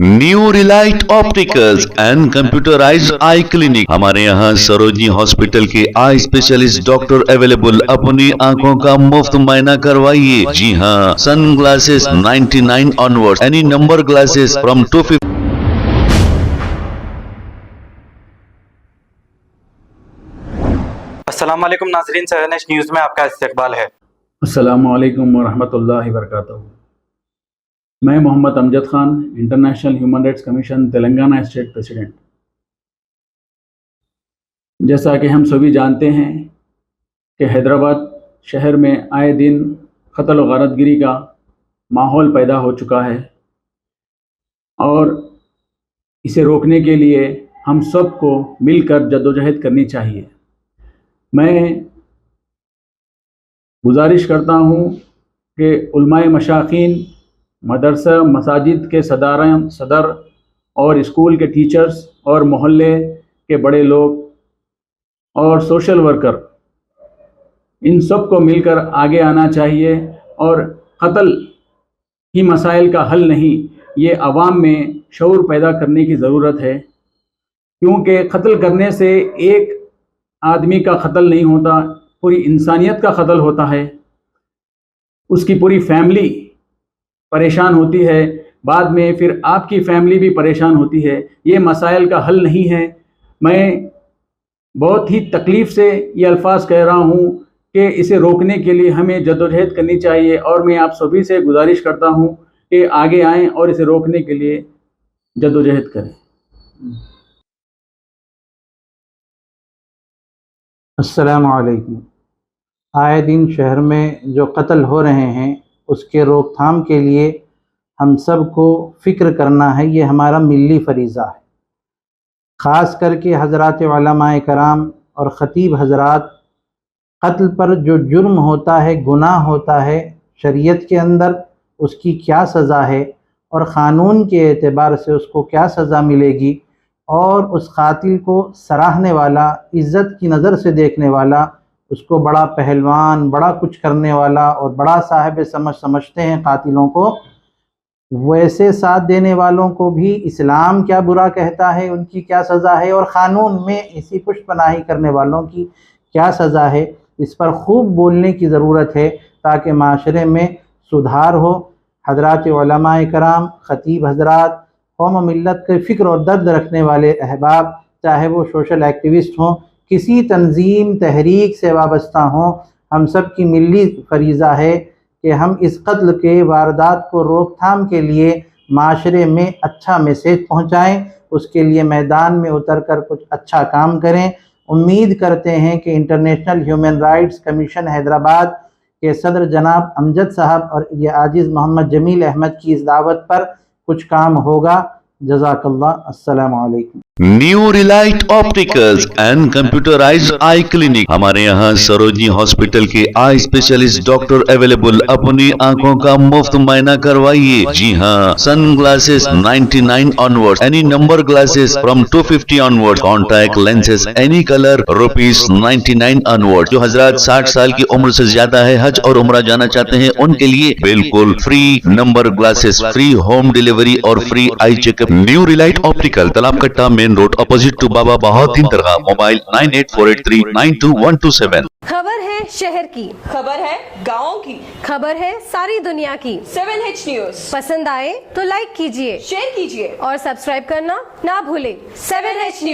New Relight opticals and computerised I clinic. हमारे यहाँ Sarojini hospital के आई स्पेशलिस्ट डॉक्टर अवेलेबल। अपनी आंखों का मुफ्त मुआयना करवाइए। जी हाँ, sun glasses 99 onward, any number glasses from 250। अस्सलाम वालेकुम नाज़रीन, सहनेश न्यूज़ में आपका इस्तकबाल है। अस्सलामु अलैकुम वरहमतुल्लाहि वबरकातुहू। मैं Mohammad Amjad Khan, international human rights commission Telangana state president. जैसा कि हम सभी जानते हैं कि हैदराबाद शहर में आए दिन क़त्ल व गारतगिरी का माहौल पैदा हो चुका है और इसे रोकने के लिए हम सबको मिलकर जद्दोजहद करनी चाहिए। मैं गुजारिश करता हूँ कि उलमाए मशाकीन, मदरसा मसाजिद के सदर और स्कूल के टीचर्स और मोहल्ले के बड़े लोग और सोशल वर्कर, इन सब को मिलकर आगे आना चाहिए। और क़त्ल ही मसाइल का हल नहीं, ये अवाम में शऊर पैदा करने की ज़रूरत है, क्योंकि क़त्ल करने से एक आदमी का क़त्ल नहीं होता, पूरी इंसानियत का क़त्ल होता है। उसकी पूरी फैमिली परेशान होती है, बाद में फिर आपकी फैमिली भी परेशान होती है। ये मसाइल का हल नहीं है। मैं बहुत ही तकलीफ़ से ये अल्फाज कह रहा हूँ कि इसे रोकने के लिए हमें जद्दोजहद करनी चाहिए और मैं आप सभी से गुजारिश करता हूँ कि आगे आएँ और इसे रोकने के लिए जद्दोजहद करें। अस्सलामु अलैकुम। आए दिन शहर में जो कत्ल हो रहे हैं उसके रोकथाम के लिए हम सब को फ़िक्र करना है, ये हमारा मिली फ़रीज़ा है। ख़ास करके हज़रात उलमाए कराम और ख़तीब हज़रात, कत्ल पर जो जुर्म होता है, गुनाह होता है, शरीयत के अंदर उसकी क्या सज़ा है और क़ानून के एतबार से उसको क्या सज़ा मिलेगी, और उस कातिल को सराहने वाला, इज़्ज़त की नज़र से देखने वाला, उसको बड़ा पहलवान, बड़ा कुछ करने वाला और बड़ा साहिब समझते हैं कातिलों को, वैसे साथ देने वालों को भी इस्लाम क्या बुरा कहता है, उनकी क्या सज़ा है, और क़ानून में इसी पुष्पनाही करने वालों की क्या सज़ा है, इस पर खूब बोलने की ज़रूरत है ताकि माशरे में सुधार हो। हज़रात उलमाए कराम, ख़तीब हज़रात, कौम मिल्लत के फ़िक्र और दर्द रखने वाले अहबाब, चाहे वो सोशल एक्टिविस्ट हों, किसी तंजीम तहरीक से वाबस्ता हों, हम सब की मिली फरीज़ा है कि हम इस कत्ल के वारदात को रोकथाम के लिए माशरे में अच्छा मैसेज पहुँचाएँ, उसके लिए मैदान में उतर कर कुछ अच्छा काम करें। उम्मीद करते हैं कि international human rights commission Hyderabad के सदर जनाब अमजद साहब और ये आजिज़ मोहम्मद जमील अहमद की इस दावत पर कुछ काम होगा। जज़ाकल्लाह। अस्सलामु अलैकुम। New Relight opticals and computerised I clinic. हमारे यहाँ सरोजनी हॉस्पिटल के आई स्पेशलिस्ट डॉक्टर अवेलेबल। अपनी आंखों का मुफ्त मुआयना करवाइए। जी हाँ, sun glasses 99 onward, any number glasses from 250 onward, contact lenses any colour ₹99 onward. जो हजरात 60 साल की उम्र से ज्यादा है, हज और उम्रा जाना चाहते हैं, उनके लिए बिल्कुल free number glasses, free home delivery और free eye checkup. New relight optical, Talab Katta, main road, opposite to Baba Bahauddin Dargah. Mobile 9848392127। खबर है शहर की, खबर है गाँव की, खबर है सारी दुनिया की। 7H न्यूज़ पसंद आए तो लाइक कीजिए, शेयर कीजिए और सब्सक्राइब करना ना भूलें। 7H news.